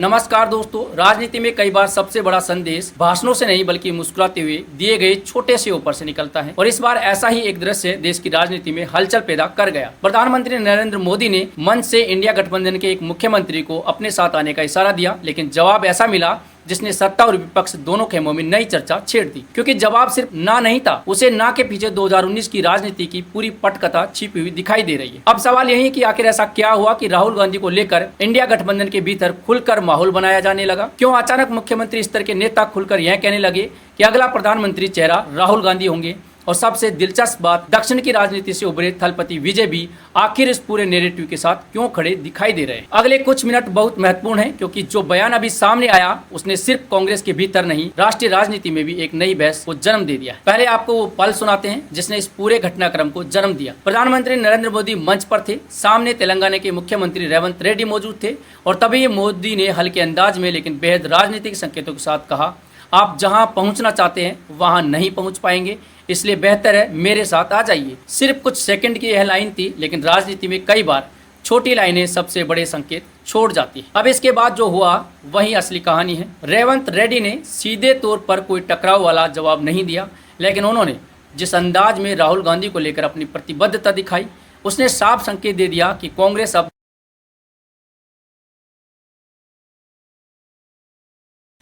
नमस्कार दोस्तों, राजनीति में कई बार सबसे बड़ा संदेश भाषणों से नहीं बल्कि मुस्कुराते हुए दिए गए छोटे से ऊपर से निकलता है और इस बार ऐसा ही एक दृश्य देश की राजनीति में हलचल पैदा कर गया। प्रधानमंत्री नरेंद्र मोदी ने मंच से इंडिया गठबंधन के एक मुख्यमंत्री को अपने साथ आने का इशारा दिया, लेकिन जवाब ऐसा मिला जिसने सत्ता और विपक्ष दोनों खेमों में नई चर्चा छेड़ दी। क्योंकि जवाब सिर्फ ना नहीं था, उसे ना के पीछे 2019 की राजनीति की पूरी पटकथा छिपी हुई दिखाई दे रही है। अब सवाल यही है कि आखिर ऐसा क्या हुआ कि राहुल गांधी को लेकर इंडिया गठबंधन के भीतर खुलकर माहौल बनाया जाने लगा। क्यों अचानक मुख्यमंत्री स्तर के नेता खुलकर यह कहने लगे कि अगला प्रधानमंत्री चेहरा राहुल गांधी होंगे। और सबसे दिलचस्प बात, दक्षिण की राजनीति से उभरे थलपति विजय भी आखिर इस पूरे नैरेटिव के साथ क्यों खड़े दिखाई दे रहे हैं। अगले कुछ मिनट बहुत महत्वपूर्ण हैं, क्योंकि जो बयान अभी सामने आया उसने सिर्फ कांग्रेस के भीतर नहीं, राष्ट्रीय राजनीति में भी एक नई बहस को जन्म दे दिया है। पहले आपको वो पल सुनाते हैं जिसने इस पूरे घटनाक्रम को जन्म दिया। प्रधानमंत्री नरेंद्र मोदी मंच पर थे, सामने तेलंगाना के मुख्यमंत्री रेवंत रेड्डी मौजूद थे और तभी मोदी ने हल्के अंदाज में लेकिन बेहद राजनीतिक संकेतों के साथ कहा, आप जहां पहुंचना चाहते हैं वहां नहीं पहुंच पाएंगे, इसलिए बेहतर है मेरे साथ आ जाइए। सिर्फ कुछ सेकंड की यह लाइन थी, लेकिन राजनीति में कई बार छोटी लाइनें सबसे बड़े संकेत छोड़ जाती है। अब इसके बाद जो हुआ वही असली कहानी है। रेवंत रेड्डी ने सीधे तौर पर कोई टकराव वाला जवाब नहीं दिया, लेकिन उन्होंने जिस अंदाज में राहुल गांधी को लेकर अपनी प्रतिबद्धता दिखाई, उसने साफ संकेत दे दिया कि कांग्रेस अब,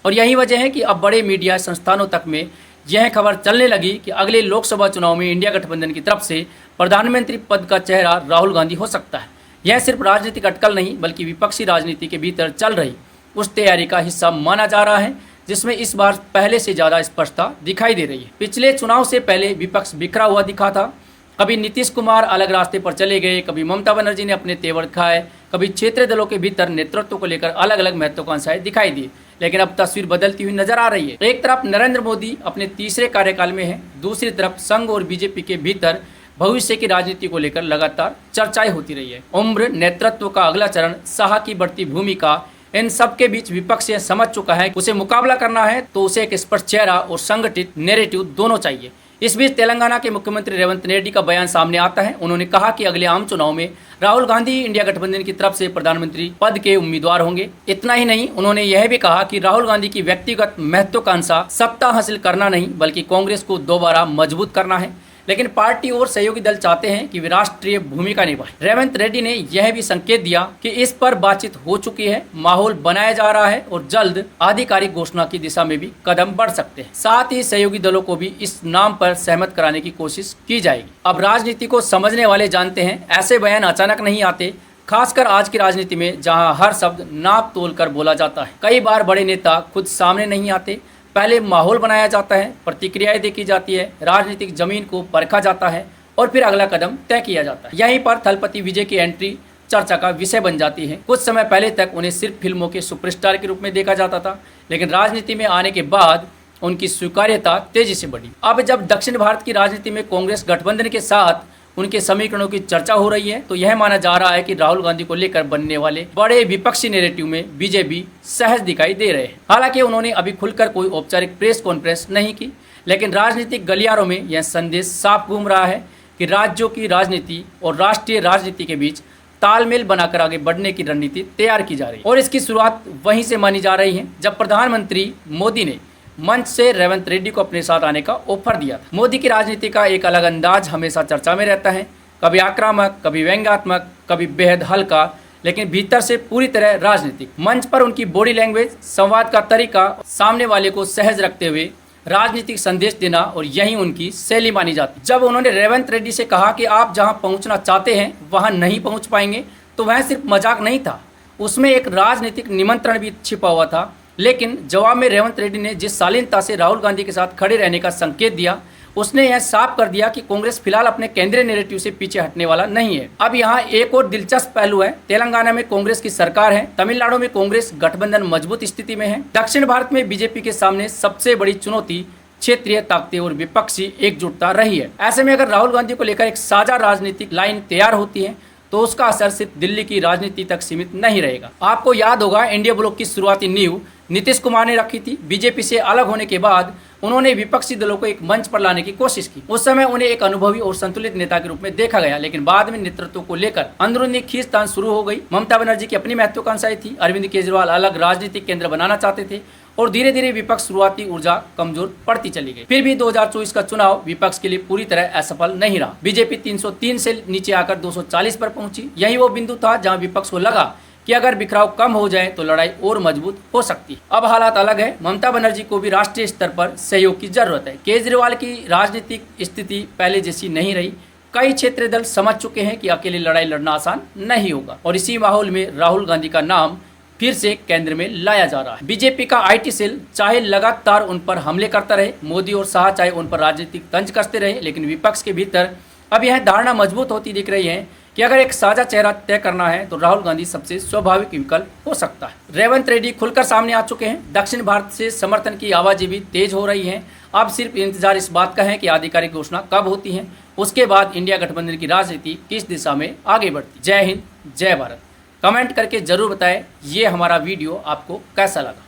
और यही वजह है कि अब बड़े मीडिया संस्थानों तक में यह खबर चलने लगी कि अगले लोकसभा चुनाव में इंडिया गठबंधन की तरफ से प्रधानमंत्री पद का चेहरा राहुल गांधी हो सकता है। यह सिर्फ राजनीतिक अटकल नहीं बल्कि विपक्षी राजनीति के भीतर चल रही उस तैयारी का हिस्सा माना जा रहा है, जिसमें इस बार पहले से ज़्यादा स्पष्टता दिखाई दे रही है। पिछले चुनाव से पहले विपक्ष बिखरा हुआ दिखा था। कभी नीतीश कुमार अलग रास्ते पर चले गए, कभी ममता बनर्जी ने अपने तेवर खाए, कभी क्षेत्रीय दलों के भीतर नेतृत्व को लेकर अलग अलग महत्वाकांक्षाएं दिखाई दी। लेकिन अब तस्वीर बदलती हुई नजर आ रही है। एक तरफ नरेंद्र मोदी अपने तीसरे कार्यकाल में है, दूसरी तरफ संघ और बीजेपी के भीतर भविष्य की राजनीति को लेकर लगातार चर्चाएं होती रही है। उम्र, नेतृत्व का अगला चरण, शाह की बढ़ती भूमिका, इन सब के बीच विपक्ष यह समझ चुका है उसे मुकाबला करना है तो उसे एक स्पष्ट चेहरा और संगठित नैरेटिव दोनों चाहिए। इस बीच तेलंगाना के मुख्यमंत्री रेवंत रेड्डी का बयान सामने आता है। उन्होंने कहा कि अगले आम चुनाव में राहुल गांधी इंडिया गठबंधन की तरफ से प्रधानमंत्री पद के उम्मीदवार होंगे। इतना ही नहीं, उन्होंने यह भी कहा कि राहुल गांधी की व्यक्तिगत महत्वाकांक्षा सत्ता हासिल करना नहीं बल्कि कांग्रेस को दोबारा मजबूत करना है, लेकिन पार्टी और सहयोगी दल चाहते हैं कि वे राष्ट्रीय भूमिका निभाएं। रेवंत रेड्डी ने यह भी संकेत दिया कि इस पर बातचीत हो चुकी है, माहौल बनाया जा रहा है और जल्द आधिकारिक घोषणा की दिशा में भी कदम बढ़ सकते हैं। साथ ही सहयोगी दलों को भी इस नाम पर सहमत कराने की कोशिश की जाएगी। अब राजनीति को समझने वाले जानते हैं ऐसे बयान अचानक नहीं आते, खासकर आज की राजनीति में जहां हर शब्द नाप तोल कर बोला जाता है। कई बार बड़े नेता खुद सामने नहीं आते, पहले माहौल बनाया जाता है, प्रतिक्रियाएं देखी जाती है, राजनीतिक जमीन को परखा जाता है और फिर अगला कदम तय किया जाता है। यहीं पर थलपति विजय की एंट्री चर्चा का विषय बन जाती है। कुछ समय पहले तक उन्हें सिर्फ फिल्मों के सुपरस्टार के रूप में देखा जाता था, लेकिन राजनीति में आने के बाद उनकी स्वीकार्यता तेजी से बढ़ी। अब जब दक्षिण भारत की राजनीति में कांग्रेस गठबंधन के साथ उनके समीकरणों की चर्चा हो रही है, तो यह माना जा रहा है कि राहुल गांधी को लेकर बनने वाले बड़े विपक्षी नैरेटिव में बीजेपी सहज दिखाई दे रहे हैं। हालांकि उन्होंने अभी खुलकर कोई औपचारिक प्रेस कॉन्फ्रेंस नहीं की, लेकिन राजनीतिक गलियारों में यह संदेश साफ घूम रहा है कि राज्यों की राजनीति और राष्ट्रीय राजनीति के बीच तालमेल बनाकर आगे बढ़ने की रणनीति तैयार की जा रही है। और इसकी शुरुआत वहीं से मानी जा रही है जब प्रधानमंत्री मोदी ने मंच से रेवंत रेड्डी को अपने साथ आने का ऑफर दिया था। मोदी की राजनीति का एक अलग अंदाज हमेशा चर्चा में रहता है, कभी आक्रामक, कभी व्यंग्यात्मक, कभी बेहद हल्का, लेकिन भीतर से पूरी तरह राजनीतिक। मंच पर उनकी बॉडी लैंग्वेज, संवाद का तरीका, सामने वाले को सहज रखते हुए राजनीतिक संदेश देना, और यही उनकी शैली मानी जाती। जब उन्होंने रेवंत रेड्डी से कहा कि आप जहां पहुंचना चाहते हैं वहां नहीं पहुंच पाएंगे, तो वह सिर्फ मजाक नहीं था, उसमें एक राजनीतिक निमंत्रण भी छिपा हुआ था। लेकिन जवाब में रेवंत रेड्डी ने जिस शालीनता से राहुल गांधी के साथ खड़े रहने का संकेत दिया, उसने यह साफ कर दिया कि कांग्रेस फिलहाल अपने केंद्रीय नैरेटिव से पीछे हटने वाला नहीं है। अब यहाँ एक और दिलचस्प पहलू है। तेलंगाना में कांग्रेस की सरकार है, तमिलनाडु में कांग्रेस गठबंधन मजबूत स्थिति में है, दक्षिण भारत में बीजेपी के सामने सबसे बड़ी चुनौती क्षेत्रीय ताकतें और विपक्षी एकजुटता रही है। ऐसे में अगर राहुल गांधी को लेकर एक साझा राजनीतिक लाइन तैयार होती है तो उसका असर सिर्फ दिल्ली की राजनीति तक सीमित नहीं रहेगा। आपको याद होगा इंडिया ब्लॉक की शुरुआती नींव नीतीश कुमार ने रखी थी। बीजेपी से अलग होने के बाद उन्होंने विपक्षी दलों को एक मंच पर लाने की कोशिश की। उस समय उन्हें एक अनुभवी और संतुलित नेता के रूप में देखा गया, लेकिन बाद में नेतृत्व को लेकर अंदरूनी खींचतान शुरू हो गई। ममता बनर्जी की अपनी महत्वाकांक्षाएं थी। अरविंद केजरीवाल अलग राजनीतिक केंद्र बनाना चाहते थे और धीरे धीरे विपक्ष शुरुआती ऊर्जा कमजोर पड़ती चली गई। फिर भी 2024 का चुनाव विपक्ष के लिए पूरी तरह असफल नहीं रहा। बीजेपी 303 से नीचे आकर 240 पर पहुंची। यही वो बिंदु था जहां विपक्ष को लगा कि अगर बिखराव कम हो जाए तो लड़ाई और मजबूत हो सकती है। अब हालात अलग है। ममता बनर्जी को भी राष्ट्रीय स्तर पर सहयोग की जरूरत है। केजरीवाल की राजनीतिक स्थिति पहले जैसी नहीं रही। कई क्षेत्रीय दल समझ चुके हैं कि अकेले लड़ाई लड़ना आसान नहीं होगा और इसी माहौल में राहुल गांधी का नाम फिर से केंद्र में लाया जा रहा है। बीजेपी का आईटी सेल चाहे लगातार उन पर हमले करता रहे, मोदी और शाह चाहे उन पर राजनीतिक तंज कसते रहे, लेकिन विपक्ष के भीतर अब यह धारणा मजबूत होती दिख रही है कि अगर एक साझा चेहरा तय करना है तो राहुल गांधी सबसे स्वाभाविक विकल्प हो सकता है। रेवंत रेड्डी खुलकर सामने आ चुके हैं। दक्षिण भारत से समर्थन की आवाजें भी तेज हो रही हैं। अब सिर्फ इंतजार इस बात का है कि आधिकारिक घोषणा कब होती है, उसके बाद इंडिया गठबंधन की राजनीति किस दिशा में आगे बढ़ती। जय हिंद, जय भारत। कमेंट करके जरूर बताएं ये हमारा वीडियो आपको कैसा लगा।